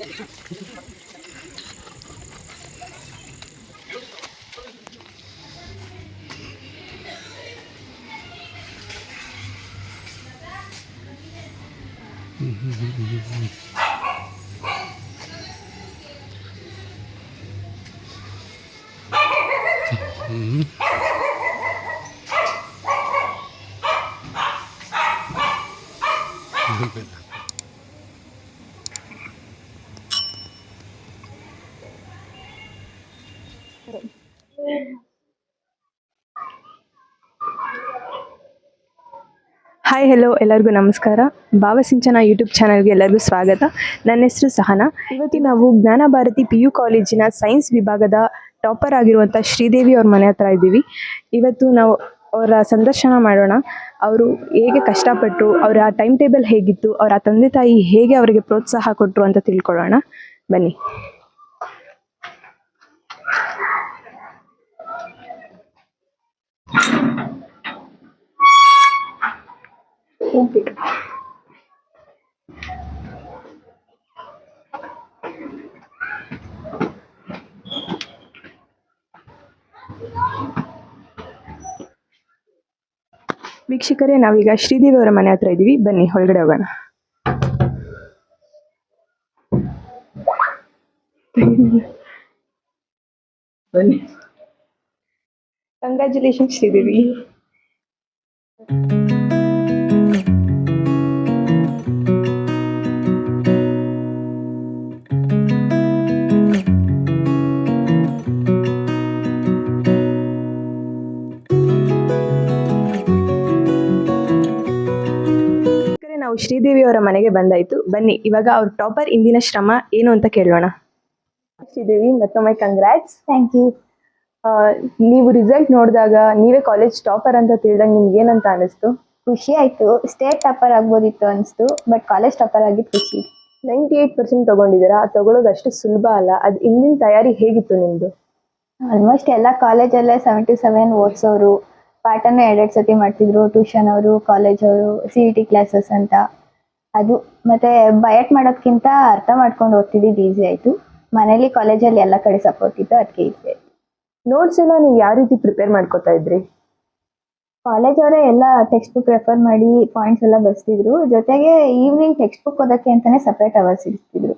Hi hello ಎಲ್ಲರಿಗೂ ನಮಸ್ಕಾರ. ಭಾವಸಿಂಚನ YouTube ಚಾನಲ್ಗೆ ಎಲ್ಲರಿಗೂ ಸ್ವಾಗತ. ನನ್ನ ಹೆಸರು ಸಹನಾ. ಇವತ್ತು ನಾವು ಜ್ಞಾನ ಭಾರತಿ PU ಕಾಲೇಜಿನ ಸೈನ್ಸ್ ವಿಭಾಗದ ಟಾಪರ್ ಆಗಿರುವಂಥ ಶ್ರೀದೇವಿ ಅವ್ರ ಮನೆ ಹತ್ರ ಇದ್ದೀವಿ. ಇವತ್ತು ನಾವು ಅವರ ಸಂದರ್ಶನ ಮಾಡೋಣ. ಅವರು ಹೇಗೆ ಕಷ್ಟಪಟ್ಟರು, ಅವರ ಟೈಮ್ ಟೇಬಲ್ ಹೇಗಿತ್ತು, ಅವರ ತಂದೆ ತಾಯಿ ಹೇಗೆ ಅವರಿಗೆ ಪ್ರೋತ್ಸಾಹ ಕೊಟ್ಟರು ಅಂತ ತಿಳ್ಕೊಳ್ಳೋಣ ಬನ್ನಿ. ವೀಕ್ಷಕರೇ, ನಾವೀಗ ಶ್ರೀದೇವಿ ಅವರ ಮನೆ ಹತ್ರ ಇದ್ದೀವಿ. ಬನ್ನಿ ಒಳಗಡೆ ಹೋಗೋಣ. ಬನ್ನಿ. ಕಂಗ್ರ್ಯಾಚುಲೇಷನ್ ಶ್ರೀದೇವಿ. ನಾವು ಶ್ರೀದೇವಿ ಅವರ ಮನೆಗೆ ಬಂದಾಯ್ತು. ಬನ್ನಿ ಇವಾಗ ಅವ್ರ ಟಾಪರ್ ಇಂದಿನ ಶ್ರಮ ಏನು ಅಂತ ಕೇಳೋಣ. ಶ್ರೀದೇವಿ, ಮತ್ತೊಮ್ಮೆ ಕಂಗ್ರಾಟ್ಸ್. Thank you. ನೀವು ರಿಸಲ್ಟ್ ನೋಡಿದಾಗ ನೀವೇ ಕಾಲೇಜ್ ಟಾಪರ್ ಅಂತ ತಿಳಿದಾಗ ನಿಮ್ಗೆ ಏನಂತ ಅನಿಸ್ತು? ಖುಷಿ ಆಯ್ತು. ಸ್ಟೇಟ್ ಟಾಪರ್ ಆಗ್ಬೋದಿತ್ತು ಅನಿಸ್ತು, ಬಟ್ ಕಾಲೇಜ್ ಟಾಪರ್ ಆಗಿದ್ದು ಖುಷಿ. 98% ತಗೊಂಡಿದ್ದೀರಾ. ಅದು ತಗೊಳ್ಳೋದು ಅಷ್ಟು ಸುಲಭ ಅಲ್ಲ. ಅದು ಇಂದಿನ ತಯಾರಿ ಹೇಗಿತ್ತು ನಿಮ್ದು? ಆಲ್ಮೋಸ್ಟ್ ಎಲ್ಲ ಕಾಲೇಜಲ್ಲೇ 77 ಓದಿಸೋರು, ಪಾಠನೂ 2 ಸತಿ ಮಾಡ್ತಿದ್ರು. ಟ್ಯೂಷನ್ ಅವರು, ಕಾಲೇಜ್ ಅವರು, CET ಕ್ಲಾಸಸ್ ಅಂತ. ಅದು ಮತ್ತೆ ಬಯಟ್ ಮಾಡೋದ್ಕಿಂತ ಅರ್ಥ ಮಾಡ್ಕೊಂಡು ಓದ್ತಿದ್ದು ಈಸಿ ಆಯ್ತು. ಮನೇಲಿ ಕಾಲೇಜಲ್ಲಿ ಎಲ್ಲ ಕಡೆ ಸಪೋರ್ಟ್ ಇತ್ತು, ಅದಕ್ಕೆ ಈಸಿ ಆಯ್ತು. ನೋಟ್ಸ್ ಎಲ್ಲ ನೀವು ಯಾವ ರೀತಿ ಪ್ರಿಪೇರ್ ಮಾಡ್ಕೋತಾ ಇದ್ರಿ? ಕಾಲೇಜ್ ಅವರೇ ಎಲ್ಲ ಟೆಕ್ಸ್ಟ್ ಬುಕ್ ರೆಫರ್ ಮಾಡಿ ಪಾಯಿಂಟ್ಸ್ ಎಲ್ಲ ಬರ್ಸ್ತಿದ್ರು. ಜೊತೆಗೆ ಈವ್ನಿಂಗ್ ಟೆಕ್ಸ್ಟ್ ಬುಕ್ ಓದಕ್ಕೆ ಅಂತಾನೆ ಸಪ್ರೇಟ್ ಅವರ್ಸ್ ಇರ್ತಿದ್ರು,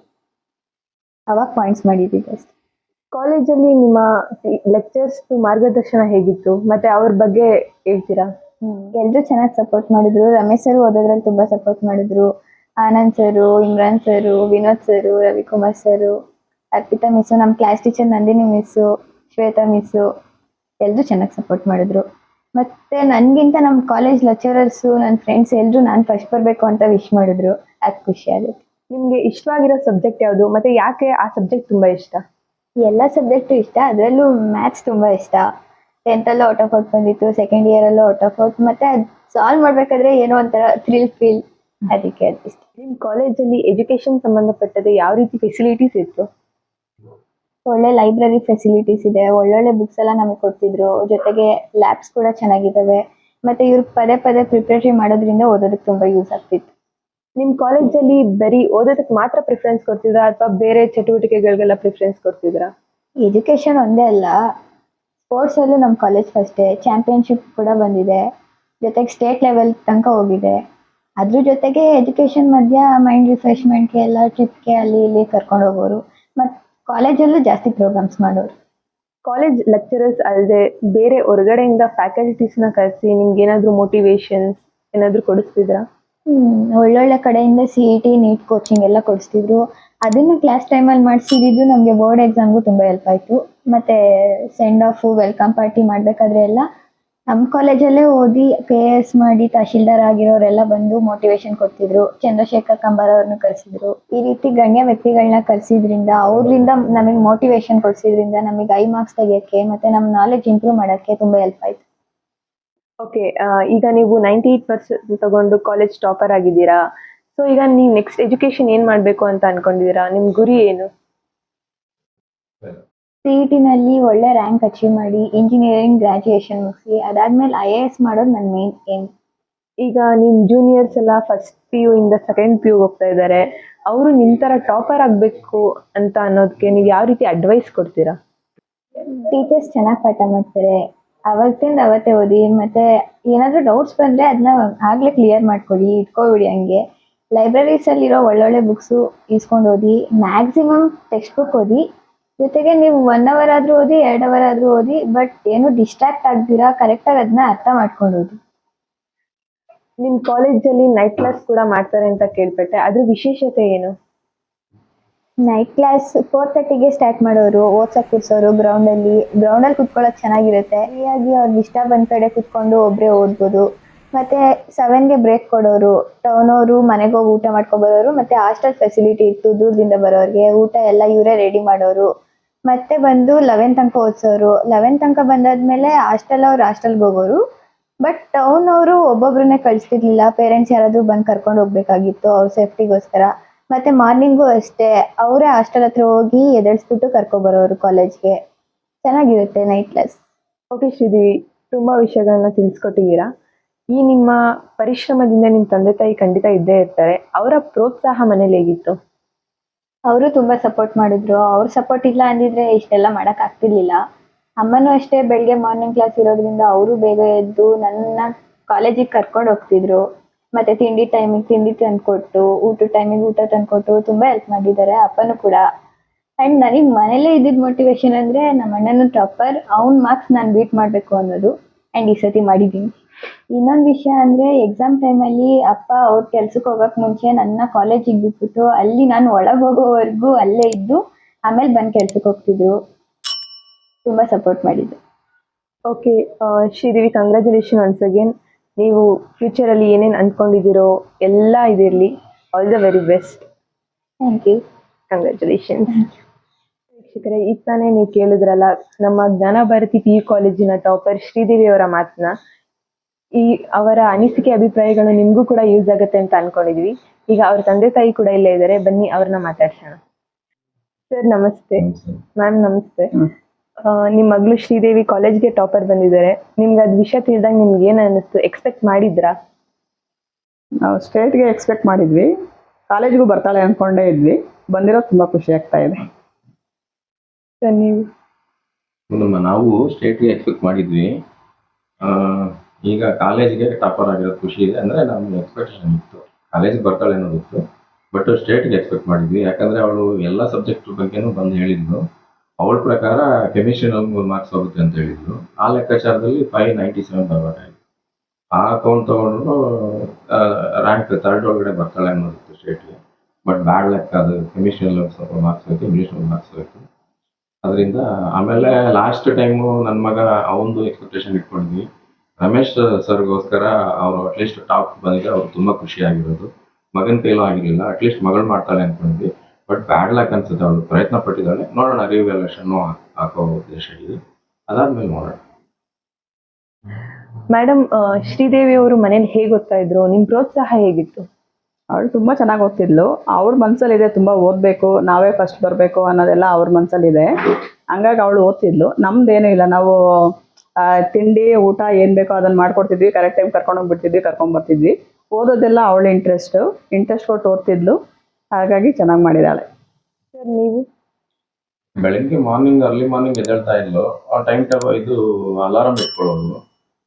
ಅವಾಗ ಪಾಯಿಂಟ್ಸ್ ಮಾಡಿದ್ದಿದ್ದು ಅಷ್ಟೇ. ಕಾಲೇಜಲ್ಲಿ ನಿಮ್ಮ ಲೆಕ್ಚರ್ಸ್ ಮಾರ್ಗದರ್ಶನ ಹೇಗಿತ್ತು, ಮತ್ತೆ ಅವ್ರ ಬಗ್ಗೆ ಹೇಳ್ತೀರಾ? ಎಲ್ರು ಚೆನ್ನಾಗಿ ಸಪೋರ್ಟ್ ಮಾಡಿದ್ರು. ರಮೇಶ್ ಸರ್ ಓದೋದ್ರಲ್ಲಿ ತುಂಬಾ ಸಪೋರ್ಟ್ ಮಾಡಿದ್ರು. ಆನಂದ್ ಸರು, ಇಮ್ರಾನ್ ಸರು, ವಿನೋದ್ ಸರು, ರವಿಕುಮಾರ್ ಸರು, ಅರ್ಪಿತಾ ಮಿಸ್ಸು, ನಮ್ಮ class teacher Nandini miss, Shweta miss ಎಲ್ರು ಚೆನ್ನಾಗಿ ಸಪೋರ್ಟ್ ಮಾಡಿದ್ರು. ಮತ್ತೆ ನನ್ಗಿಂತ ನಮ್ಮ ಕಾಲೇಜ್ ಲೆಕ್ಚರರ್ಸು, ನನ್ನ ಫ್ರೆಂಡ್ಸ್ ಎಲ್ರು ನಾನು ಫಸ್ಟ್ ಬರಬೇಕು ಅಂತ ವಿಶ್ ಮಾಡಿದ್ರು. ಅದು ಖುಷಿ ಆಗುತ್ತೆ. ನಿಮ್ಗೆ ಇಷ್ಟವಾಗಿರೋ ಸಬ್ಜೆಕ್ಟ್ ಯಾವುದು, ಮತ್ತೆ ಯಾಕೆ ಆ ಸಬ್ಜೆಕ್ಟ್ ತುಂಬಾ ಇಷ್ಟ? ಎಲ್ಲ ಸಬ್ಜೆಕ್ಟು ಇಷ್ಟ, ಅದರಲ್ಲೂ ಮ್ಯಾಥ್ಸ್ ತುಂಬಾ ಇಷ್ಟ. 10th ಅಲ್ಲೂ ಔಟ್ ಆಫ್ ಔಟ್ ಬಂದಿತ್ತು, ಸೆಕೆಂಡ್ ಇಯರ್ ಅಲ್ಲೂ ಔಟ್ ಆಫ್ ಔಟ್. ಮತ್ತೆ ಅದು ಸಾಲ್ವ್ ಮಾಡ್ಬೇಕಾದ್ರೆ ಏನೋ ಒಂಥರ ಥ್ರಿಲ್ ಫೀಲ್, ಅದಕ್ಕೆ ಅದು ಇಷ್ಟ. ನಿಮ್ಮ ಕಾಲೇಜಲ್ಲಿ ಎಜುಕೇಶನ್ ಸಂಬಂಧಪಟ್ಟದೆ ಯಾವ ರೀತಿ ಫೆಸಿಲಿಟೀಸ್ ಇತ್ತು? ಒಳ್ಳೆ ಲೈಬ್ರರಿ ಫೆಸಿಲಿಟೀಸ್ ಇದೆ, ಒಳ್ಳೊಳ್ಳೆ ಬುಕ್ಸ್ ಎಲ್ಲ ನಮಗೆ ಕೊಡ್ತಿದ್ರು. ಜೊತೆಗೆ ಲ್ಯಾಬ್ಸ್ ಕೂಡ ಚೆನ್ನಾಗಿದ್ದಾವೆ. ಮತ್ತೆ ಇವ್ರು ಪದೇ ಪದೇ ಪ್ರಿಪರೇಟರಿ ಮಾಡೋದ್ರಿಂದ ಓದೋದಕ್ಕೆ ತುಂಬಾ ಯೂಸ್ ಆಗ್ತಿತ್ತು. ನಿಮ್ಮ ಕಾಲೇಜಲ್ಲಿ ಬರೀ ಓದೋದಕ್ಕೆ ಮಾತ್ರ ಪ್ರಿಫರೆನ್ಸ್ ಕೊಡ್ತಿದ್ರಾ, ಅಥವಾ ಬೇರೆ ಚಟುವಟಿಕೆಗಳಿಗೆಲ್ಲ ಪ್ರಿಫರೆನ್ಸ್ ಕೊಡ್ತಿದ್ರಾ? ಎಜುಕೇಶನ್ ಒಂದೇ ಅಲ್ಲ, ಸ್ಪೋರ್ಟ್ಸ್ ಅಲ್ಲೂ ನಮ್ಮ ಕಾಲೇಜ್ ಫಸ್ಟೇ. ಚಾಂಪಿಯನ್ಶಿಪ್ ಕೂಡ ಬಂದಿದೆ, ಜೊತೆಗೆ ಸ್ಟೇಟ್ ಲೆವೆಲ್ ತನಕ ಹೋಗಿದೆ. ಅದ್ರ ಜೊತೆಗೆ ಎಜುಕೇಶನ್ ಮಧ್ಯ ಮೈಂಡ್ ರಿಫ್ರೆಶ್ಮೆಂಟ್ಗೆ ಎಲ್ಲ ಟ್ರಿಪ್ಗೆ ಅಲ್ಲಿ ಇಲ್ಲಿ ಕರ್ಕೊಂಡು ಹೋಗೋರು. ಮತ್ತು ಕಾಲೇಜಲ್ಲೂ ಜಾಸ್ತಿ ಪ್ರೋಗ್ರಾಮ್ಸ್ ಮಾಡೋರು. ಕಾಲೇಜ್ ಲೆಕ್ಚರರ್ಸ್ ಅಲ್ಲದೆ ಬೇರೆ ಹೊರಗಡೆಯಿಂದ ಫ್ಯಾಕಲ್ಟೀಸ್ನ ಕರೆಸಿ ನಿಮ್ಗೆ ಏನಾದರೂ ಮೋಟಿವೇಶನ್ಸ್ ಏನಾದರೂ ಕೊಡಿಸ್ತಿದ್ರಾ? ಒಳ್ಳೊಳ್ಳೆ ಕಡೆಯಿಂದ CET ನೀಟ್ ಕೋಚಿಂಗ್ ಎಲ್ಲ ಕೊಡಿಸ್ತಿದ್ರು. ಅದನ್ನು ಕ್ಲಾಸ್ ಟೈಮಲ್ಲಿ ಮಾಡಿಸಿದ್ದು ನಮಗೆ ಬೋರ್ಡ್ ಎಕ್ಸಾಮ್ಗೂ ತುಂಬ ಹೆಲ್ಪ್ ಆಯಿತು. ಮತ್ತು ಸೆಂಡ್ ಆಫು, ವೆಲ್ಕಮ್ ಪಾರ್ಟಿ ಮಾಡಬೇಕಾದ್ರೆ ಎಲ್ಲ ನಮ್ಮ ಕಾಲೇಜಲ್ಲೇ ಓದಿ KS ಮಾಡಿ ತಹಶೀಲ್ದಾರ್ ಆಗಿರೋರೆಲ್ಲ ಬಂದು ಮೋಟಿವೇಶನ್ ಕೊಡ್ತಿದ್ರು. ಚಂದ್ರಶೇಖರ್ ಕಂಬಾರ್ ಅವ್ರನ್ನ ಕರೆಸಿದ್ರು. ಈ ರೀತಿ ಗಣ್ಯ ವ್ಯಕ್ತಿಗಳನ್ನ ಕರೆಸಿದ್ರಿಂದ, ಅವ್ರಿಂದ ನಮಗೆ ಮೋಟಿವೇಶನ್ ಕೊಡಿಸಿದ್ರಿಂದ ನಮಗೆ ಐ ಮಾರ್ಕ್ಸ್ ತೆಗಿಯೋಕ್ಕೆ ಮತ್ತು ನಮ್ಮ ನಾಲೆಡ್ಜ್ ಇಂಪ್ರೂವ್ ಮಾಡೋಕ್ಕೆ ತುಂಬ ಹೆಲ್ಪ್ ಆಯಿತು. ಓಕೆ, ಈಗ ನೀವು 98% ತಗೊಂಡು ಕಾಲೇಜ್ ಟಾಪರ್ ಆಗಿದ್ದೀರಾ. ಸೊ ಈಗ ನೀವು ನೆಕ್ಸ್ಟ್ ಎಜುಕೇಶನ್ ಏನು ಮಾಡಬೇಕು ಅಂತ ಅನ್ಕೊಂಡಿದ್ದೀರಾ? ನಿಮ್ಮ ಗುರಿ ಏನು? CET-ನಲ್ಲಿ ಒಳ್ಳೆ ರ್ಯಾಂಕ್ ಅಚೀವ್ ಮಾಡಿ ಇಂಜಿನಿಯರಿಂಗ್ ಗ್ರಾಜುಯೇಷನ್ ಮುಗಿಸಿ ಅದಾದ್ಮೇಲೆ IAS ಮಾಡೋದು ನನ್ನ ಮೇನ್ ಏಮ್. ಈಗ ನಿಮ್ ಜೂನಿಯರ್ಸ್ ಎಲ್ಲ ಫಸ್ಟ್ ಪಿ ಯು ಇಂದ ಸೆಕೆಂಡ್ ಪಿ ಯು ಹೋಗ್ತಾ ಇದ್ದಾರೆ, ಅವರು ನಿಮ್ ತರ ಟಾಪರ್ ಆಗ್ಬೇಕು ಅಂತ ಅನ್ನೋದಕ್ಕೆ ನೀವು ಯಾವ ರೀತಿ ಅಡ್ವೈಸ್ ಕೊಡ್ತೀರಾ? ಟೀಚರ್ಸ್ ಚೆನ್ನಾಗಿ ಪಾಠ ಮಾಡ್ತಾರೆ, ಅವತ್ತಿಂದ ಅವತ್ತೇ ಓದಿ. ಮತ್ತೆ ಏನಾದರೂ ಡೌಟ್ಸ್ ಬಂದರೆ ಅದನ್ನ ಆಗಲೇ ಕ್ಲಿಯರ್ ಮಾಡ್ಕೊಳ್ಳಿ, ಇಟ್ಕೊಬಿಡಿ ಹಂಗೆ. ಲೈಬ್ರರೀಸಲ್ಲಿರೋ ಒಳ್ಳೊಳ್ಳೆ ಬುಕ್ಸು ಇಸ್ಕೊಂಡು ಓದಿ, ಮ್ಯಾಕ್ಸಿಮಮ್ ಟೆಕ್ಸ್ಟ್ ಬುಕ್ ಓದಿ. ಜೊತೆಗೆ ನೀವು 1 ಅವರ್ ಆದರೂ ಓದಿ, 2 ಅವರ್ ಆದರೂ ಓದಿ, ಬಟ್ ಏನು ಡಿಸ್ಟ್ರಾಕ್ಟ್ ಆಗ್ದಿರಾ ಕರೆಕ್ಟಾಗಿ ಅದನ್ನ ಅರ್ಥ ಮಾಡ್ಕೊಂಡು ಓದಿ. ನಿಮ್ ಕಾಲೇಜಲ್ಲಿ ನೈಟ್ ಕ್ಲಾಸ್ ಕೂಡ ಮಾಡ್ತಾರೆ ಅಂತ ಕೇಳ್ಪಟ್ಟೆ, ಅದ್ರ ವಿಶೇಷತೆ ಏನು? ನೈಟ್ ಕ್ಲಾಸ್ 4:30ಗೆ ಸ್ಟಾರ್ಟ್ ಮಾಡೋರು, ಓದ್ಸಕ್ಕೆ ಕೂರ್ಸೋರು ಗ್ರೌಂಡಲ್ಲಿ ಕುತ್ಕೊಳ್ಳೋಕೆ ಚೆನ್ನಾಗಿರುತ್ತೆ. ಫ್ರೀಯಾಗಿ ಅವ್ರಿಗೆ ಇಷ್ಟ ಬಂದ ಕಡೆ ಕುತ್ಕೊಂಡು ಒಬ್ಬರೇ ಓದ್ಬೋದು. ಮತ್ತು 7ಗೆ ಬ್ರೇಕ್ ಕೊಡೋರು, ಟೌನವರು ಮನೆಗೆ ಹೋಗಿ ಊಟ ಮಾಡ್ಕೊಬರೋರು. ಮತ್ತು ಹಾಸ್ಟೆಲ್ ಫೆಸಿಲಿಟಿ ಇತ್ತು, ದೂರದಿಂದ ಬರೋರಿಗೆ ಊಟ ಎಲ್ಲ ಇವರೇ ರೆಡಿ ಮಾಡೋರು. ಮತ್ತೆ ಬಂದು 11 ತನಕ ಓದಿಸೋರು. 11 ತನಕ ಬಂದಾದ್ಮೇಲೆ ಹಾಸ್ಟೆಲ್ಗೆ ಹೋಗೋರು. ಬಟ್ ಟೌನ್ ಅವರು ಒಬ್ಬೊಬ್ರನ್ನೇ ಕಳಿಸ್ತಿರ್ಲಿಲ್ಲ, ಪೇರೆಂಟ್ಸ್ ಯಾರಾದರೂ ಬಂದು ಕರ್ಕೊಂಡು ಹೋಗ್ಬೇಕಾಗಿತ್ತು ಅವ್ರ ಸೇಫ್ಟಿಗೋಸ್ಕರ. ಮತ್ತೆ ಮಾರ್ನಿಂಗು ಅಷ್ಟೇ ಅವರೇ ಹಾಸ್ಟೆಲ್ ಹತ್ರ ಹೋಗಿ ಎದ್ದೇಳಿಸ್ಬಿಟ್ಟು ಕರ್ಕೊಬರೋರು ಕಾಲೇಜ್ಗೆ. ಚೆನ್ನಾಗಿರುತ್ತೆ ನೈಟ್ ಕ್ಲಾಸ್. ಓಕೆ ಶ್ರೀದೇವಿ, ತುಂಬಾ ವಿಷಯಗಳನ್ನ ತಿಳಿಸ್ಕೊಟ್ಟಿದ್ದೀರಾ. ಈ ನಿಮ್ಮ ಪರಿಶ್ರಮದಿಂದ ನಿಮ್ಮ ತಂದೆ ತಾಯಿ ಖಂಡಿತ ಇದ್ದೇ ಇರ್ತಾರೆ, ಅವರ ಪ್ರೋತ್ಸಾಹ ಮನೇಲಿ ಹೇಗಿತ್ತು? ಅವರು ತುಂಬಾ ಸಪೋರ್ಟ್ ಮಾಡಿದ್ರು. ಅವ್ರ ಸಪೋರ್ಟ್ ಇಲ್ಲ ಅಂದಿದ್ರೆ ಇಷ್ಟೆಲ್ಲ ಮಾಡಕ್ ಆಗ್ತಿರ್ಲಿಲ್ಲ. ಅಮ್ಮನೂ ಅಷ್ಟೇ, ಬೆಳಗ್ಗೆ ಮಾರ್ನಿಂಗ್ ಕ್ಲಾಸ್ ಇರೋದ್ರಿಂದ ಅವರು ಬೇಗ ಎದ್ದು ನನ್ನ ಕಾಲೇಜಿಗೆ ಕರ್ಕೊಂಡು ಹೋಗ್ತಿದ್ರು. ಮತ್ತೆ ತಿಂಡಿ ಟೈಮಿಗೆ ತಿಂಡಿ ತಂದ್ಕೊಟ್ಟು, ಊಟದ ಟೈಮಿಗೆ ಊಟ ತಂದ್ಕೊಟ್ಟು ತುಂಬಾ ಹೆಲ್ಪ್ ಮಾಡಿದ್ದಾರೆ. ಅಪ್ಪನೂ ಕೂಡ. ಅಂಡ್ ನನಗೆ ಮನೇಲೇ ಇದ್ದಿದ್ದ ಮೋಟಿವೇಶನ್ ಅಂದ್ರೆ ನಮ್ಮ ಅಣ್ಣನ ಟಾಪರ್, ಅವ್ನ ಮಾರ್ಕ್ಸ್ ನಾನು ಬೀಟ್ ಮಾಡಬೇಕು ಅನ್ನೋದು. ಅಂಡ್ ಈ ಸತಿ ಮಾಡಿದ್ದೀನಿ. ಇನ್ನೊಂದು ವಿಷಯ ಅಂದ್ರೆ ಎಕ್ಸಾಮ್ ಟೈಮಲ್ಲಿ ಅಪ್ಪ ಅವ್ರ ಕೆಲ್ಸಕ್ಕೆ ಹೋಗಕ್ ಮುಂಚೆ ನನ್ನ ಕಾಲೇಜಿಗೆ ಬಿಟ್ಬಿಟ್ಟು ಅಲ್ಲಿ ನಾನು ಒಳಗೆ ಹೋಗೋವರೆಗೂ ಅಲ್ಲೇ ಇದ್ದು ಆಮೇಲೆ ಬಂದು ಕೆಲ್ಸಕ್ಕೆ ಹೋಗ್ತಿದ್ರು. ತುಂಬಾ ಸಪೋರ್ಟ್ ಮಾಡಿದ್ರು. Okay Sridevi, congratulation once again. ನೀವು ಫ್ಯೂಚರಲ್ಲಿ ಏನೇನು ಅಂದ್ಕೊಂಡಿದ್ದೀರೋ ಎಲ್ಲ ಇದಿರಲಿ. All the very best. Thank you. Congratulations. ವೀಕ್ಷಕರೇ, ಈಗ ತಾನೇ ನೀವು ಕೇಳಿದ್ರಲ್ಲ ನಮ್ಮ ಜ್ಞಾನ ಭಾರತಿ ಪಿ ಯು ಕಾಲೇಜಿನ ಟಾಪರ್ ಶ್ರೀದೇವಿ ಅವರ ಮಾತನ್ನ. ಅವರ ಅನಿಸಿಕೆ ಅಭಿಪ್ರಾಯಗಳು ನಿಮಗೂ ಕೂಡ ಯೂಸ್ ಆಗುತ್ತೆ ಅಂತ ಅನ್ಕೊಂಡಿದ್ವಿ. ಈಗ ಅವ್ರ ತಂದೆ ತಾಯಿ ಕೂಡ ಇಲ್ಲೇ ಇದ್ದಾರೆ, ಬನ್ನಿ ಅವ್ರನ್ನ ಮಾತಾಡ್ಸೋಣ. ಸರ್ ನಮಸ್ತೆ. ಮ್ಯಾಮ್ ನಮಸ್ತೆ. ನಿಮ್ಮ ಮಗಳು ಶ್ರೀದೇವಿ ಕಾಲೇಜ್ಗೆ ಟಾಪರ್ ಬಂದಿದ್ದಾರೆ, ನಿಮ್ಗೆ ಅದು ವಿಷಯ ತಿಳಿದಾಗ ನಿಮ್ಗೆ ಏನು ಅನ್ನಿಸ್ತು? ಎಕ್ಸ್ಪೆಕ್ಟ್ ಮಾಡಿದ್ರಾ? ನಾವು ಸ್ಟೇಟ್ಗೆ ಎಕ್ಸ್ಪೆಕ್ಟ್ ಮಾಡಿದ್ವಿ, ಕಾಲೇಜ್ಗೂ ಬರ್ತಾಳೆ ಅಂದ್ಕೊಂಡೇ ಇದ್ವಿ. ಬಂದಿರೋದು ತುಂಬ ಖುಷಿ ಆಗ್ತಾ ಇದೆ. ಸರ್ ನೀವು? ನಾವು ಸ್ಟೇಟ್ಗೆ ಎಕ್ಸ್ಪೆಕ್ಟ್ ಮಾಡಿದ್ವಿ. ಈಗ ಕಾಲೇಜ್ಗೆ ಟಾಪರ್ ಆಗಿರೋದು ಖುಷಿ ಇದೆ. ಅಂದರೆ ನಮ್ಗೆ ಎಕ್ಸ್ಪೆಕ್ಟೇಷನ್ ಇತ್ತು, ಕಾಲೇಜಿಗೆ ಬರ್ತಾಳೆ ಅನ್ನೋದಿತ್ತು. ಬಟ್ ಸ್ಟೇಟ್ಗೆ ಎಕ್ಸ್ಪೆಕ್ಟ್ ಮಾಡಿದ್ವಿ, ಯಾಕಂದರೆ ಅವಳು ಎಲ್ಲ ಸಬ್ಜೆಕ್ಟ್ ಬಗ್ಗೆನೂ ಬಂದು ಹೇಳಿದ್ಲು. ಅವಳ ಪ್ರಕಾರ ಕೆಮಿಸ್ಟ್ರಿನಲ್ಲಿ 3 ಮಾರ್ಕ್ಸ್ ಹೋಗುತ್ತೆ ಅಂತ ಹೇಳಿದ್ಲು. ಆ ಲೆಕ್ಕಾಚಾರದಲ್ಲಿ 597 ಬರಬೇಕಾಗಿತ್ತು. ಆ ಅಕೌಂಟ್ ತೊಗೊಂಡು ರ್ಯಾಂಕ್ 3rd ಒಳಗಡೆ ಬರ್ತಾಳೆ ಅನ್ನೋದಿತ್ತು ಸ್ಟೇಟ್ಗೆ. ಬಟ್ ಬ್ಯಾಡ್ ಲೆಕ್ಕ, ಅದು ಕೆಮಿಸ್ಟ್ರಿಯಲ್ಲಿ ಸ್ವಲ್ಪ ಮಾರ್ಕ್ಸ್ ಹೋಯ್ತು, ಇಂಗ್ಲೀಷಲ್ಲಿ ಮಾರ್ಕ್ಸ್ ಹೋಯ್ತು. ಅದರಿಂದ ಆಮೇಲೆ ಲಾಸ್ಟ್ ಟೈಮು ನನ್ನ ಮಗ ಅವನದು ಎಕ್ಸ್ಪೆಕ್ಟೇಷನ್ ಇಟ್ಕೊಂಡಿದ್ವಿ. ರಮೇಶ್ ಸರ್ಗೋಸ್ಕರ ಅವರು ಅಟ್ಲೀಸ್ಟ್ ಟಾಪ್ ಬಂದಿದೆ, ಅವ್ರು ತುಂಬ ಖುಷಿಯಾಗಿರೋದು. ಮಗನ ಕೈಲೂ ಆಗಿರಲಿಲ್ಲ, ಅಟ್ಲೀಸ್ಟ್ ಮಗಳು ಮಾಡ್ತಾಳೆ ಅಂದ್ಕೊಂಡಿದ್ವಿ. ಬಟ್ ಬ್ಯಾಡ್ ಲ್ಯಾಕ್ ಅನ್ಸುತ್ತೆ, ಅವಳು ಪ್ರಯತ್ನ ಪಟ್ಟಿದ್ದಾಳೆ. ನೋಡೋಣ, ರಿವ್ಯಾಲ್ಯೂಷನ್ನು ಹಾಕೋ ಉದ್ದೇಶ ಇದೆ. ಅದಾದ್ಮೇಲೆ ನೋಡೋಣ. ಮೇಡಮ್, ಶ್ರೀದೇವಿ ಅವರು ಮನೇಲಿ ಹೇಗೆ ಓದ್ತಾ ಇದ್ರು? ನಿಮ್ಮ ಪ್ರೋತ್ಸಾಹ ಹೇಗಿತ್ತು? ಅವಳು ತುಂಬ ಚೆನ್ನಾಗಿ ಓದ್ತಿದ್ಲು. ಅವ್ರ ಮನಸ್ಸಲ್ಲಿದೆ ತುಂಬ ಓದಬೇಕು, ನಾವೇ ಫಸ್ಟ್ ಬರಬೇಕು ಅನ್ನೋದೆಲ್ಲ ಅವ್ರ ಮನಸ್ಸಲ್ಲಿದೆ. ಹಂಗಾಗಿ ಅವಳು ಓದ್ತಿದ್ಲು. ನಮ್ದೇನೂ ಇಲ್ಲ, ನಾವು ತಿಂಡಿ ಊಟ ಏನು ಬೇಕೋ ಅದನ್ನು ಮಾಡ್ಕೊಡ್ತಿದ್ವಿ, ಕರೆಕ್ಟ್ ಟೈಮ್ ಕರ್ಕೊಂಡೋಗ್ಬಿಡ್ತಿದ್ವಿ, ಕರ್ಕೊಂಬರ್ತಿದ್ವಿ. ಓದೋದೆಲ್ಲ ಅವಳ ಇಂಟ್ರೆಸ್ಟ್ ಕೊಟ್ಟು ಓದ್ತಿದ್ಲು. ಹಾಗಾಗಿ ಚೆನ್ನಾಗಿ ಮಾಡಿದ್ದಾಳೆ. ಸರ್ ನೀವು? ಬೆಳಗ್ಗೆ ಅರ್ಲಿ ಮಾರ್ನಿಂಗ್ ಎದ್ದೇಳ್ತಾ ಇದ್ಲು. ಆ ಟೈಮ್ ಇದು ಅಲಾರಾಮ್ ಇಟ್ಕೊಳ್ಳೋದು.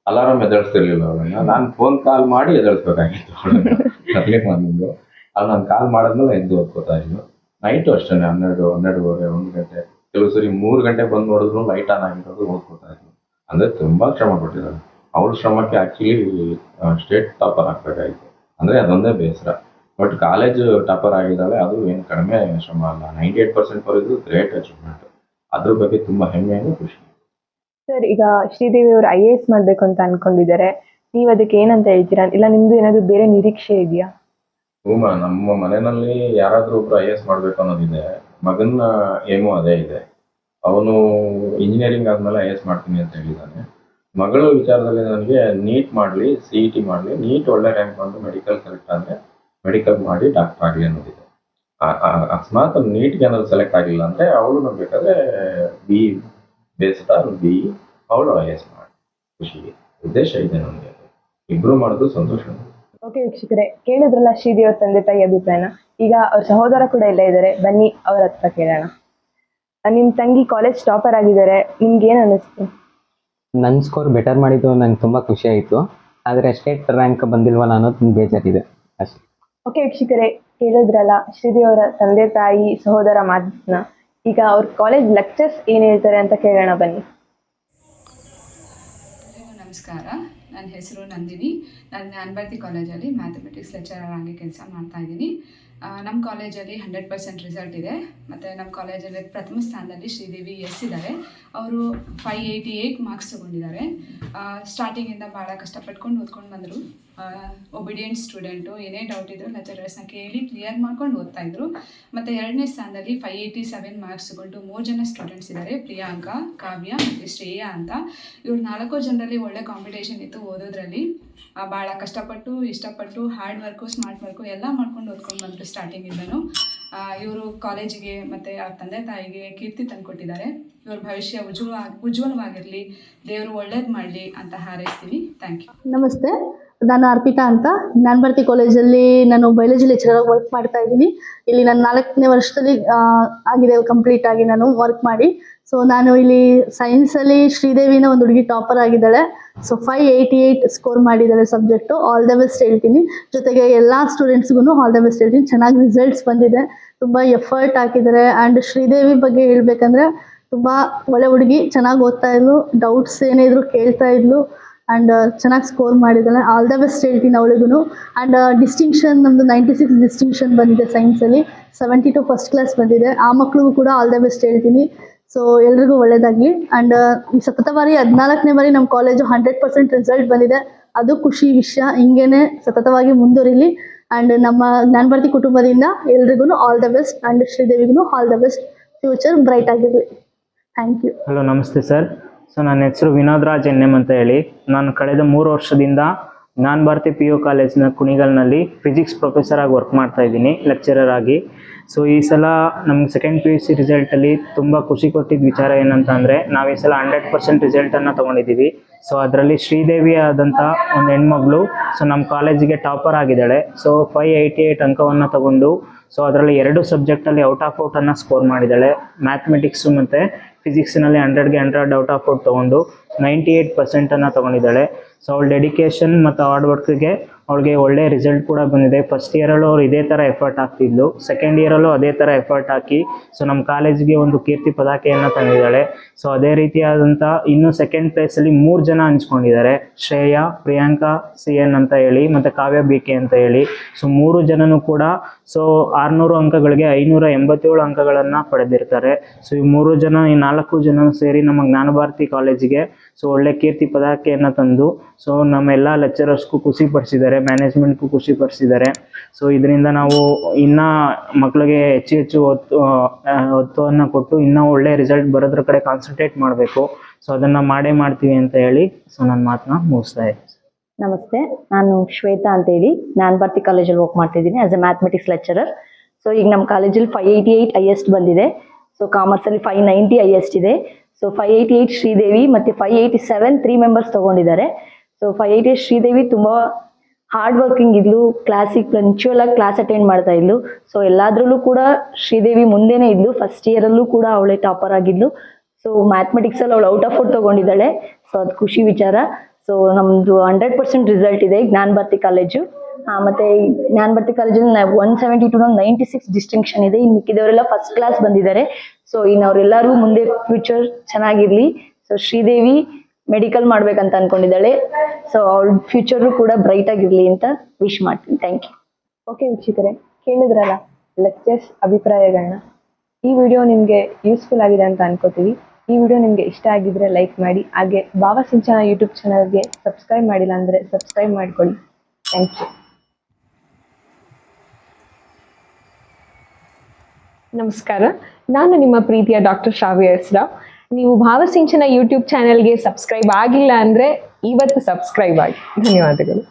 ಅಲಾರಾಮ್ ಎದ್ದೇಳಿಸ್ತಿರ್ಲಿಲ್ಲ ಅವಳನ್ನ. ನಾನು ಫೋನ್ ಕಾಲ್ ಮಾಡಿ ಎದ್ದೇಳಿಸ್ಬೇಕಾಗಿತ್ತು ಅವಳನ್ನ ಅರ್ಲಿ ಮಾರ್ನಿಂಗು. ಅಲ್ಲಿ ನಾನು ಕಾಲ್ ಮಾಡಿದ್ಮೇಲೆ ಎದ್ದು ಓದ್ಕೋತಾ ಇದ್ಲು. ನೈಟು ಅಷ್ಟೇ 12:30 1 ಗಂಟೆ, ಕೆಲವು ಸರಿ 3 ಗಂಟೆಗೆ ಬಂದು ನೋಡಿದ್ರು ಲೈಟ್ ಆನ್ ಆಗಿರೋದು ಓದ್ಕೋತಾ ಇದ್ಲು. ಅಂದರೆ ತುಂಬ ಶ್ರಮ ಪಟ್ಟಿದ್ದಾಳೆ. ಅವಳ ಶ್ರಮಕ್ಕೆ ಆ್ಯಕ್ಚುಲಿ ಸ್ಟೇಟ್ ಟಾಪರ್ ಆಗ್ಬೇಕಾಗಿತ್ತು. ಅಂದರೆ ಅದೊಂದೇ ಬೇಸರ. ಬಟ್ ಕಾಲೇಜ್ ಟಾಪರ್ ಆಗಿದ್ದಾಳೆ, ಅದು ಏನು ಕಡಿಮೆ ಶ್ರಮ ಅಲ್ಲ. 98% ಬರೋದು ಗ್ರೇಟ್ ಅಚೀವ್ಮೆಂಟ್. ಅದ್ರ ಬಗ್ಗೆ ತುಂಬ ಹೆಮ್ಮೆಯಾಗಿ ಖುಷಿ. ಸರ್, ಈಗ ಶ್ರೀದೇವಿ ಅವರು IAS ಮಾಡಬೇಕು ಅಂತ ಅನ್ಕೊಂಡಿದ್ದಾರೆ, ನೀವು ಅದಕ್ಕೆ ಏನಂತ ಹೇಳ್ತೀರಾ? ಇಲ್ಲ ನಿಮ್ದು ಏನಾದರೂ ಬೇರೆ ನಿರೀಕ್ಷೆ ಇದೆಯಾ? ನಮ್ಮ ಮನೆಯಲ್ಲಿ ಯಾರಾದರೂ ಒಬ್ರು IAS ಮಾಡಬೇಕು ಅನ್ನೋದಿದೆ. ಮಗನ ಏಮು ಅದೇ ಇದೆ. ಅವನು ಇಂಜಿನಿಯರಿಂಗ್ ಆದಮೇಲೆ IAS ಮಾಡ್ತೀನಿ ಅಂತ ಹೇಳಿದ್ದಾನೆ. ಮಗಳ ವಿಚಾರದಲ್ಲಿ ನನಗೆ ನೀಟ್ ಮಾಡಲಿ, CET ಮಾಡಲಿ, ನೀಟ್ ಒಳ್ಳೆ ರ್ಯಾಂಕ್ ಬಂದು ಮೆಡಿಕಲ್ ಸೆಲೆಕ್ಟ್ ಆದರೆ ಮೆಡಿಕಲ್ ಮಾಡಿ ಡಾಕ್ಟರ್ ಆಗಲಿ ಅನ್ನೋದಿದೆ. ಅಕಸ್ಮಾತ್ ನೀಟ್ಗೆ ಏನಾದ್ರು ಸೆಲೆಕ್ಟ್ ಆಗಿಲ್ಲ ಅಂದರೆ ಅವಳು ನೋಡ್ಬೇಕಾದ್ರೆ BE ಬೇಸ್ಡ್ BE ಅವಳು IAS ಮಾಡಿ ಖುಷಿಗೆ. ಉದ್ದೇಶ ಇದೆ ನನಗೆ. ಇಬ್ಬರು ಮಾಡೋದು ಸಂತೋಷ. ಓಕೆ ವೀಕ್ಷಕರೇ, ಕೇಳಿದ್ರಲ್ಲ ಶ್ರೀದೇವಿ ಅವ್ರ ತಂದೆ ತಾಯಿ ಅಭಿಪ್ರಾಯನ. ಈಗ ಅವ್ರ ಸಹೋದರ ಕೂಡ ಇಲ್ಲೇ ಇದ್ದಾರೆ, ಬನ್ನಿ ಅವ್ರ ಹತ್ರ ಕೇಳೋಣ. ನಿಮ್ಮ ತಂಗಿ ಕಾಲೇಜ್ ಟಾಪರ್ ಆಗಿದ್ದಾರೆ, ನಿಮ್ಗೆ ಏನು ಅನ್ನಿಸ್ತು? ನನ್ನ ಸ್ಕೋರ್ ಬೆಟರ್ ಮಾಡಿದ್ದು ನಂಗೆ ತುಂಬ ಖುಷಿ ಆಯಿತು. ಆದರೆ ಸ್ಟೇಟ್ ರ್ಯಾಂಕ್ ಬಂದಿಲ್ವಲ್ಲ ಅನ್ನೋದು ಬೇಜಾರಿದೆ ಅಷ್ಟೇ. ಓಕೆ ವೀಕ್ಷಕರೇ, ಕೇಳಿದ್ರಲ್ಲ ಶ್ರೀದೇವಿ ಅವರ ತಂದೆ ತಾಯಿ ಸಹೋದರ ಮಾತನ್ನ. ಈಗ ಅವ್ರ ಕಾಲೇಜ್ ಲೆಕ್ಚರ್ಸ್ ಏನು ಹೇಳ್ತಾರೆ ಅಂತ ಕೇಳೋಣ ಬನ್ನಿ. ನಮಸ್ಕಾರ, ನನ್ನ ಹೆಸರು ನಂದಿನಿ. ನಾನು ಜ್ಞಾನಭಾರತಿ ಕಾಲೇಜಲ್ಲಿ ಮ್ಯಾಥಮೆಟಿಕ್ಸ್ ಲೆಕ್ಚರರ್ ಆಗಿ ಕೆಲಸ ಮಾಡ್ತಾ ಇದ್ದೀನಿ. ನಮ್ಮ ಕಾಲೇಜಲ್ಲಿ 100% ರಿಸಲ್ಟ್ ಇದೆ. ಮತ್ತು ನಮ್ಮ ಕಾಲೇಜಲ್ಲಿ ಪ್ರಥಮ ಸ್ಥಾನದಲ್ಲಿ ಶ್ರೀದೇವಿ ಎಸ್ ಇದ್ದಾರೆ. ಅವರು 588 ಮಾರ್ಕ್ಸ್ ತೊಗೊಂಡಿದ್ದಾರೆ. ಸ್ಟಾರ್ಟಿಂಗಿಂದ ಭಾಳ ಕಷ್ಟಪಟ್ಕೊಂಡು ಓದ್ಕೊಂಡು ಬಂದರು. ಒಬಿಡಿಯೆಂಟ್ ಸ್ಟೂಡೆಂಟು, ಏನೇ ಡೌಟ್ ಇದ್ದರೂ ಲೆಕ್ಚರರ್ಸ್ನ ಕೇಳಿ ಕ್ಲಿಯರ್ ಮಾಡ್ಕೊಂಡು ಓದ್ತಾಯಿದ್ರು. ಮತ್ತು 2ನೇ ಸ್ಥಾನದಲ್ಲಿ 587 ಮಾರ್ಕ್ಸ್ ತೊಗೊಂಡು 3 ಜನ ಸ್ಟೂಡೆಂಟ್ಸ್ ಇದ್ದಾರೆ, ಪ್ರಿಯಾಂಕಾ, ಕಾವ್ಯ ಮತ್ತು ಶ್ರೇಯಾ ಅಂತ. ಇವ್ರು 4 ಜನರಲ್ಲಿ ಒಳ್ಳೆ ಕಾಂಪಿಟೇಷನ್ ಇತ್ತು ಓದೋದ್ರಲ್ಲಿ. ಭಾಳ ಕಷ್ಟಪಟ್ಟು ಇಷ್ಟಪಟ್ಟು ಹಾರ್ಡ್ ವರ್ಕು ಸ್ಮಾರ್ಟ್ ವರ್ಕು ಎಲ್ಲ ಮಾಡ್ಕೊಂಡು ಓದ್ಕೊಂಡು ಬಂದರು ಸ್ಟಾರ್ಟಿಂಗಿಂದನೂ. ಇವರು ಕಾಲೇಜಿಗೆ ಮತ್ತು ಅವ್ರ ತಂದೆ ತಾಯಿಗೆ ಕೀರ್ತಿ ತಂದುಕೊಟ್ಟಿದ್ದಾರೆ. ಇವ್ರ ಭವಿಷ್ಯ ಉಜ್ವಲವಾಗಿರಲಿ, ದೇವರು ಒಳ್ಳೇದು ಮಾಡಲಿ ಅಂತ ಹಾರೈಸ್ತೀನಿ. Thank you. ನಮಸ್ತೆ, ನಾನು ಅರ್ಪಿತಾ ಅಂತ. ಜ್ಞಾನಭಾರತಿ ಕಾಲೇಜಲ್ಲಿ ನಾನು ಬಯಾಲಜಿ ಲೆಕ್ಚರರ್ ವರ್ಕ್ ಮಾಡ್ತಾ ಇದ್ದೀನಿ. ಇಲ್ಲಿ ನಾನು 4ನೇ ವರ್ಷದಲ್ಲಿ ಆಗಿದೆ ಕಂಪ್ಲೀಟ್ ಆಗಿ ನಾನು ವರ್ಕ್ ಮಾಡಿ. ಸೊ ನಾನು ಇಲ್ಲಿ ಸೈನ್ಸಲ್ಲಿ ಶ್ರೀದೇವಿನ ಒಂದು ಹುಡುಗಿ ಟಾಪರ್ ಆಗಿದ್ದಾಳೆ. ಸೊ 588 ಸ್ಕೋರ್ ಮಾಡಿದ್ದಾಳೆ ಸಬ್ಜೆಕ್ಟು. ಆಲ್ ದ ಬೆಸ್ಟ್ ಹೇಳ್ತೀನಿ. ಜೊತೆಗೆ ಎಲ್ಲ ಸ್ಟೂಡೆಂಟ್ಸ್ಗೂ ಆಲ್ ದ ಬೆಸ್ಟ್ ಹೇಳ್ತೀನಿ. ಚೆನ್ನಾಗಿ ರಿಸಲ್ಟ್ಸ್ ಬಂದಿದೆ, ತುಂಬ ಎಫರ್ಟ್ ಹಾಕಿದ್ದಾರೆ. ಆ್ಯಂಡ್ ಶ್ರೀದೇವಿ ಬಗ್ಗೆ ಹೇಳ್ಬೇಕಂದ್ರೆ ತುಂಬ ಒಳ್ಳೆ ಹುಡುಗಿ, ಚೆನ್ನಾಗಿ ಓದ್ತಾ ಇದ್ಲು, ಡೌಟ್ಸ್ ಏನೇ ಇದ್ರು ಕೇಳ್ತಾ ಇದ್ಲು. ಆ್ಯಂಡ್ ಚೆನ್ನಾಗಿ ಸ್ಕೋರ್ ಮಾಡಿದ್ದಾಳೆ. ಆಲ್ ದ ಬೆಸ್ಟ್ ಹೇಳ್ತೀನಿ ಅವಳಿಗೂ. ಆ್ಯಂಡ್ ಡಿಸ್ಟಿಂಕ್ಷನ್ ನಮ್ಮದು 96 ಡಿಸ್ಟಿಂಕ್ಷನ್ ಬಂದಿದೆ ಸೈನ್ಸಲ್ಲಿ. 72 ಫಸ್ಟ್ ಕ್ಲಾಸ್ ಬಂದಿದೆ. ಆ ಮಕ್ಳಿಗೂ ಕೂಡ ಆಲ್ ದ ಬೆಸ್ಟ್ ಹೇಳ್ತೀನಿ. ಸೊ ಎಲ್ರಿಗೂ ಒಳ್ಳೇದಾಗಲಿ. ಆ್ಯಂಡ್ ಈ ಸತತ ಬಾರಿ 14ನೇ ಬಾರಿ ನಮ್ಮ ಕಾಲೇಜು 100% ರಿಸಲ್ಟ್ ಬಂದಿದೆ. ಅದು ಖುಷಿ ವಿಷಯ. ಹಿಂಗೇನೆ ಸತತವಾಗಿ ಮುಂದುವರಿಲಿ. ಆ್ಯಂಡ್ ನಮ್ಮ ಜ್ಞಾನಭಾರತಿ ಕುಟುಂಬದಿಂದ ಎಲ್ರಿಗೂ ಆಲ್ ದ ಬೆಸ್ಟ್. ಆ್ಯಂಡ್ ಶ್ರೀದೇವಿಗೂ all the best. Future bright ಆಗಿರಲಿ. Thank you. ಹಲೋ, ನಮಸ್ತೆ ಸರ್. ಸೊ ನನ್ನ ಹೆಸರು ವಿನೋದ್ ರಾಜ್ ಎನ್.ಎಂ ಅಂತ ಹೇಳಿ. ನಾನು ಕಳೆದ 3 ವರ್ಷದಿಂದ ಜ್ಞಾನಭಾರತಿ PU ಕಾಲೇಜಿನ ಕುಣಿಗಲ್ನಲ್ಲಿ ಫಿಸಿಕ್ಸ್ ಪ್ರೊಫೆಸರ್ ಆಗಿ ವರ್ಕ್ ಮಾಡ್ತಾ ಇದ್ದೀನಿ, ಲೆಕ್ಚರರ್ ಆಗಿ. ಸೊ ಈ ಸಲ ನಮ್ಗೆ ಸೆಕೆಂಡ್ PUC ರಿಸಲ್ಟಲ್ಲಿ ತುಂಬ ಖುಷಿ ಕೊಟ್ಟಿದ್ದ ವಿಚಾರ ಏನಂತ ಅಂದರೆ, ನಾವು ಈ ಸಲ 100% ರಿಸಲ್ಟನ್ನು ತೊಗೊಂಡಿದ್ದೀವಿ. ಸೊ ಅದರಲ್ಲಿ ಶ್ರೀದೇವಿ ಆದಂಥ ಒಂದು ಹೆಣ್ಮಗಳು ಸೊ ನಮ್ಮ ಕಾಲೇಜಿಗೆ ಟಾಪರ್ ಆಗಿದ್ದಾಳೆ. ಸೊ 588 ಅಂಕವನ್ನು ತಗೊಂಡು ಸೊ ಅದರಲ್ಲಿ 2 ಸಬ್ಜೆಕ್ಟಲ್ಲಿ ಔಟ್ ಆಫ್ ಔಟನ್ನು ಸ್ಕೋರ್ ಮಾಡಿದ್ದಾಳೆ. ಮ್ಯಾಥಮೆಟಿಕ್ಸು ಮತ್ತು ಫಿಸಿಕ್ಸ್ನಲ್ಲಿ 100ಗೆ 100 ಔಟ್ ಆಫ್ ಔಟ್ ತೊಗೊಂಡು 98% ತೊಗೊಂಡಿದ್ದಾಳೆ. ಸೊ ಅವಳ ಡೆಡಿಕೇಶನ್ ಮತ್ತು ಹಾರ್ಡ್ ವರ್ಕ್ಗೆ ಅವಳಿಗೆ ಒಳ್ಳೆ ರಿಸಲ್ಟ್ ಕೂಡ ಬಂದಿದೆ. ಫಸ್ಟ್ ಇಯರಲ್ಲೂ ಅವ್ರು ಇದೇ ಥರ ಎಫರ್ಟ್ ಹಾಕ್ತಿದ್ಲು, ಸೆಕೆಂಡ್ ಇಯರಲ್ಲೂ ಅದೇ ಥರ ಎಫರ್ಟ್ ಹಾಕಿ ಸೊ ನಮ್ಮ ಕಾಲೇಜಿಗೆ ಒಂದು ಕೀರ್ತಿ ಪತಾಕೆಯನ್ನು ತಂದಿದ್ದಾಳೆ. ಸೊ ಅದೇ ರೀತಿಯಾದಂಥ ಇನ್ನೂ ಸೆಕೆಂಡ್ ಪ್ಲೇಸಲ್ಲಿ 3 ಜನ ಹಂಚ್ಕೊಂಡಿದ್ದಾರೆ, ಶ್ರೇಯಾ, ಪ್ರಿಯಾಂಕಾ CN ಅಂತ ಹೇಳಿ ಮತ್ತು ಕಾವ್ಯ BK ಅಂತ ಹೇಳಿ. ಸೊ 3 ಜನನೂ ಕೂಡ ಸೊ 600 ಅಂಕಗಳಿಗೆ 587 ಅಂಕಗಳನ್ನು ಪಡೆದಿರ್ತಾರೆ. ಸೊ ಈ 3 ಜನ, ಈ 4 ಜನ ಸೇರಿ ನಮ್ಮ ಜ್ಞಾನಭಾರತಿ ಕಾಲೇಜಿಗೆ ಸೊ ಒಳ್ಳೆ ಕೀರ್ತಿ ಪತಾಕೆಯನ್ನು ತಂದು ಸೊ ನಮ್ಮೆಲ್ಲ ಲೆಕ್ಚರರ್ಸ್ಗೂ ಖುಷಿ ಪಡಿಸಿದ್ದಾರೆ, ಮ್ಯಾನೇಜ್ಮೆಂಟ್ಗೂ ಖುಷಿ ಪಡಿಸಿದ್ದಾರೆ. ಸೊ ಇದರಿಂದ ನಾವು ಇನ್ನೂ ಮಕ್ಕಳಿಗೆ ಹೆಚ್ಚು ಒತ್ತನ್ನು ಕೊಟ್ಟು ಇನ್ನೂ ಒಳ್ಳೆ ರಿಸಲ್ಟ್ ಬರೋದ್ರ ಕಡೆ ಕಾನ್ಸಂಟ್ರೇಟ್ ಮಾಡಬೇಕು. ಸೊ ಅದನ್ನು ಮಾಡ್ತೀವಿ ಅಂತ ಹೇಳಿ ಸೊ ನನ್ನ ಮಾತನ್ನ ಮುಗಿಸ್ತಾ ಇದ್ದೀನಿ. ನಮಸ್ತೆ, ನಾನು ಶ್ವೇತಾ ಅಂತೇಳಿ ಜ್ಞಾನಭಾರತಿ ಕಾಲೇಜಲ್ಲಿ ವರ್ಕ್ ಮಾಡ್ತಿದ್ದೀನಿ as A mathematics lecturer. So ಈಗ ನಮ್ಮ ಕಾಲೇಜಲ್ಲಿ 588 ಹೈಯೆಸ್ಟ್ ಬಂದಿದೆ. ಸೊ ಕಾಮರ್ಸಲ್ಲಿ 590 ಹೈಯೆಸ್ಟ್ ಇದೆ. ಸೊ 588 ಶ್ರೀದೇವಿ ಮತ್ತು 587 3 ಮೆಂಬರ್ಸ್ ತೊಗೊಂಡಿದ್ದಾರೆ. ಸೊ 588 ಶ್ರೀದೇವಿ ತುಂಬ ಹಾರ್ಡ್ ವರ್ಕಿಂಗ್ ಇದ್ಲು, ಕ್ಲಾಸಿಗೆ ಪಂಕ್ಚುವಲ್ ಆಗಿ ಕ್ಲಾಸ್ ಅಟೆಂಡ್ ಮಾಡ್ತಾ ಇದ್ಲು. ಸೊ ಎಲ್ಲಾದ್ರಲ್ಲೂ ಕೂಡ ಶ್ರೀದೇವಿ ಮುಂದೆನೇ ಇದ್ಲು. ಫಸ್ಟ್ ಇಯರಲ್ಲೂ ಕೂಡ ಅವಳೇ ಟಾಪರ್ ಆಗಿದ್ಲು. ಸೊ ಮ್ಯಾಥಮೆಟಿಕ್ಸಲ್ಲಿ ಅವಳು ಔಟ್ ಆಫ್ ಔಟ್ ತೊಗೊಂಡಿದ್ದಾಳೆ. ಸೊ ಅದು ಖುಷಿ ವಿಚಾರ. ಸೊ ನಮ್ಮದು 100% ರಿಸಲ್ಟ್ ಇದೆ ಜ್ಞಾನಭಾರತಿ ಕಾಲೇಜು. ಮತ್ತು ಜ್ಞಾನಭಾರತಿ ಕಾಲೇಜಲ್ಲಿ 172 96 ಡಿಸ್ಟಿಂಕ್ಷನ್ ಇದೆ. ಇನ್ನು ಮಿಕ್ಕಿದವರೆಲ್ಲ ಫಸ್ಟ್ ಕ್ಲಾಸ್ ಬಂದಿದ್ದಾರೆ. ಸೊ ಇನ್ನು ಅವರೆಲ್ಲರೂ ಮುಂದೆ ಫ್ಯೂಚರ್ ಚೆನ್ನಾಗಿರಲಿ. ಸೊ ಶ್ರೀದೇವಿ ಮೆಡಿಕಲ್ ಮಾಡ್ಬೇಕಂತ ಅನ್ಕೊಂಡಿದ್ದಾಳೆ. ಸೊ ಅವಳ ಫ್ಯೂಚರು ಕೂಡ ಬ್ರೈಟ್ ಆಗಿರಲಿ ಅಂತ ವಿಶ್ ಮಾಡ್ತೀನಿ. Thank you. ಓಕೆ ವೀಕ್ಷಕರೇ, ಕೇಳಿದ್ರಲ್ಲ ಲೆಕ್ಚರ್ಸ್ ಅಭಿಪ್ರಾಯಗಳನ್ನ. ಈ ವಿಡಿಯೋ ನಿಮಗೆ ಯೂಸ್ಫುಲ್ ಆಗಿದೆ ಅಂತ ಅನ್ಕೋತೀವಿ. ಈ ವಿಡಿಯೋ ನಿಮಗೆ ಇಷ್ಟ ಆಗಿದ್ರೆ ಲೈಕ್ ಮಾಡಿ. ಹಾಗೆ ಭಾವಸಿಂಚನ ಯೂಟ್ಯೂಬ್ ಚಾನಲ್ಗೆ ಸಬ್ಸ್ಕ್ರೈಬ್ ಮಾಡಿಲ್ಲ ಅಂದರೆ ಸಬ್ಸ್ಕ್ರೈಬ್ ಮಾಡ್ಕೊಳ್ಳಿ. Thank you. ನಮಸ್ಕಾರ, ನಾನು ನಿಮ್ಮ ಪ್ರೀತಿಯ ಡಾಕ್ಟರ್ ಶ್ರಾವ್ಯ ಎಸ್ ರಾವ್. ನೀವು ಭಾವಸಿಂಚನ ಯೂಟ್ಯೂಬ್ ಚಾನೆಲ್ಗೆ ಸಬ್ಸ್ಕ್ರೈಬ್ ಆಗಿಲ್ಲ ಅಂದರೆ ಇವತ್ತು ಸಬ್ಸ್ಕ್ರೈಬ್ ಆಗಿ. ಧನ್ಯವಾದಗಳು.